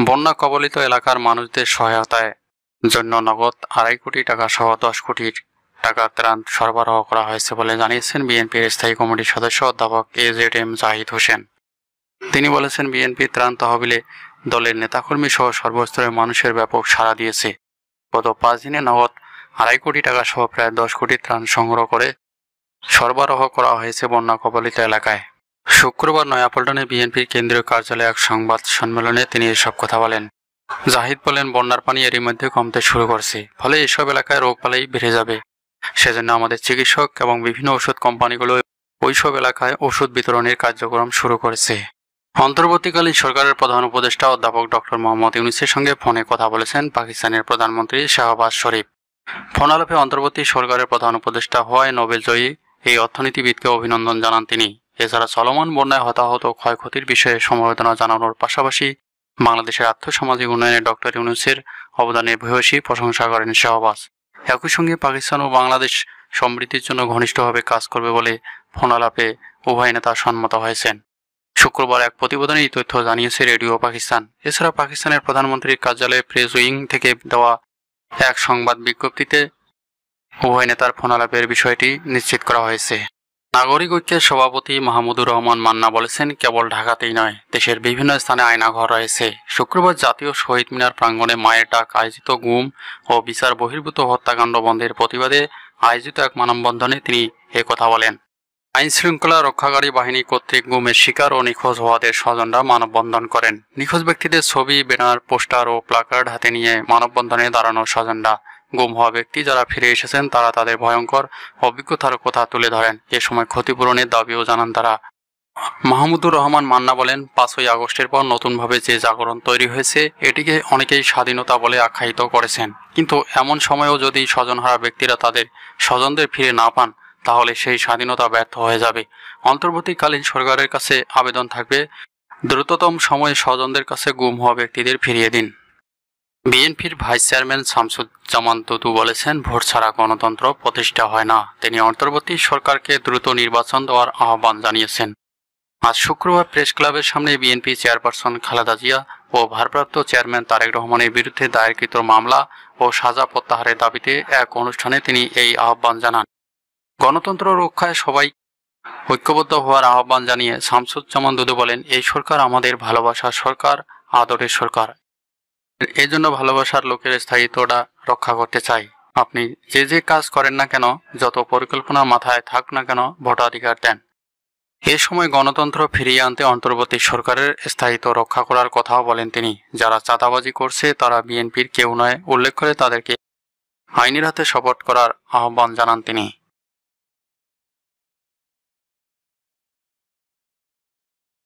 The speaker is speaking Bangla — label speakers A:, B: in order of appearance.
A: বন্যা কবলিত এলাকার মানুষদের সহায়তায় জন্য নগদ 2.5 কোটি টাকা সহ 10 কোটি টাকা ত্রাণ সরবরাহ করা হয়েছে বলে জানিয়েছেন বিএনপির স্থায়ী কমিটির সদস্য অধ্যাপক AZM জাহিদ হোসেন। তিনি বলেছেন, বিএনপি ত্রাণ তহবিলে দলের নেতাকর্মী সহ সর্বস্তরের মানুষের ব্যাপক সাড়া দিয়েছে। গত 5 দিনে নগদ 2.5 কোটি টাকা সহ প্রায় 10 কোটি ত্রাণ সংগ্রহ করে সরবরাহ করা হয়েছে বন্যা কবলিত এলাকায়। শুক্রবার নয়াপল্টনে বিএনপির কেন্দ্রীয় কার্যালয়ে এক সংবাদ সম্মেলনে তিনি এসব কথা বলেন। জাহিদ বলেন, বন্যার পানি এরই মধ্যে কমতে শুরু করছে, ফলে এসব এলাকায় রোগবালাই বেড়ে যাবে। সেজন্য আমাদের চিকিৎসক এবং বিভিন্ন ওষুধ কোম্পানিগুলো ওইসব এলাকায় ওষুধ বিতরণের কার্যক্রম শুরু করেছে। অন্তর্বর্তীকালীন সরকারের প্রধান উপদেষ্টা অধ্যাপক ডক্টর মোহাম্মদ ইউনূসের সঙ্গে ফোনে কথা বলেছেন পাকিস্তানের প্রধানমন্ত্রী শাহবাজ শরীফ। ফোনালাপে অন্তর্বর্তী সরকারের প্রধান উপদেষ্টা হওয়ায় নোবেলজয়ী এই অর্থনীতিবিদকে অভিনন্দন জানান তিনি। এছাড়া চলমান বন্যায় হতাহত ক্ষয়ক্ষতির বিষয়ে সমবেদনা জানানোর পাশাপাশি বাংলাদেশের আর্থসামাজিক উন্নয়নে ডক্টর ইউনূসের অবদানের ভূয়সী প্রশংসা করেন শাহবাজ। একই সঙ্গে পাকিস্তান ও বাংলাদেশ সমৃদ্ধির জন্য ঘনিষ্ঠভাবে কাজ করবে বলে ফোনালাপে উভয় নেতা সম্মত হয়েছেন। শুক্রবার এক প্রতিবেদনে এই তথ্য জানিয়েছে রেডিও পাকিস্তান। এছাড়া পাকিস্তানের প্রধানমন্ত্রীর কার্যালয়ে প্রেস উইং থেকে দেওয়া এক সংবাদ বিজ্ঞপ্তিতে উভয় নেতার ফোনালাপের বিষয়টি নিশ্চিত করা হয়েছে। নাগরিক ঐক্যের সভাপতি মাহমুদুর রহমান মান্না বলেছেন, কেবল ঢাকাতেই নয়, দেশের বিভিন্ন স্থানে আয়নাঘর রয়েছে। শুক্রবার জাতীয় শহীদ মিনার প্রাঙ্গণে মায়ের ডাক আয়োজিত গুম ও বিচার বহির্ভূত হত্যাকাণ্ড বন্ধের প্রতিবাদে আয়োজিত এক মানববন্ধনে তিনি কথা বলেন। আইন শৃঙ্খলা রক্ষাকারী বাহিনী কর্তৃক গুমের শিকার ও নিখোঁজ হওয়াদের স্বজনরা মানববন্ধন করেন। নিখোঁজ ব্যক্তিদের ছবি, ব্যানার, পোস্টার ও প্লাকার্ড হাতে নিয়ে মানববন্ধনে দাঁড়ানো স্বজনরা গুম হওয়া ব্যক্তি যারা ফিরে এসেছেন তারা তাদের ভয়ঙ্কর অভিজ্ঞতার কথা তুলে ধরেন। এ সময় ক্ষতিপূরণের দাবিও জানান তারা। মাহমুদুর রহমান মান্না বলেন, 5ই আগস্টের পর নতুনভাবে যে জাগরণ তৈরি হয়েছে এটিকে অনেকেই স্বাধীনতা বলে আখ্যায়িত করেছেন, কিন্তু এমন সময়েও যদি স্বজনহারা ব্যক্তিরা তাদের স্বজনদের ফিরে না পান তাহলে সেই স্বাধীনতা ব্যর্থ হয়ে যাবে। অন্তর্বর্তীকালীন সরকারের কাছে আবেদন থাকবে, দ্রুততম সময়ে স্বজনদের কাছে গুম হওয়া ব্যক্তিদের ফিরিয়ে দিন। বিএনপির ভাইস চেয়ারম্যান শামসুজ্জামান দুদু বলেছেন, ভোট ছাড়া গণতন্ত্র প্রতিষ্ঠা হয় না। তিনি অন্তর্বর্তী সরকারকে দ্রুত নির্বাচন দেওয়ার আহ্বান জানিয়েছেন। আজ শুক্রবার প্রেস ক্লাবের সামনে বিএনপি চেয়ারপারসন খালেদা জিয়া ও ভারপ্রাপ্ত চেয়ারম্যান তারেক রহমানের বিরুদ্ধে দায়েরকৃত মামলা ও সাজা প্রত্যাহারের দাবিতে এক অনুষ্ঠানে তিনি এই আহ্বান জানান। গণতন্ত্র রক্ষায় সবাই ঐক্যবদ্ধ হওয়ার আহ্বান জানিয়ে শামসুজ্জামান দুদু বলেন, এই সরকার আমাদের ভালোবাসার সরকার, আদরের সরকার। এজন্য ভালোবাসার লোকের স্থায়িত্বটা রক্ষা করতে চাই। আপনি যে কাজ করেন না কেন, যত পরিকল্পনা মাথায় থাক না কেন, ভোটাধিকার দেন। এ সময় গণতন্ত্র ফিরিয়ে আনতে অন্তর্বর্তী সরকারের স্থায়িত্ব রক্ষা করার কথাও বলেন তিনি। যারা চাঁদাবাজি করছে তারা বিএনপির কেউ নয় উল্লেখ করে তাদেরকে আইনের হাতে শপথ করার আহ্বান জানান তিনি।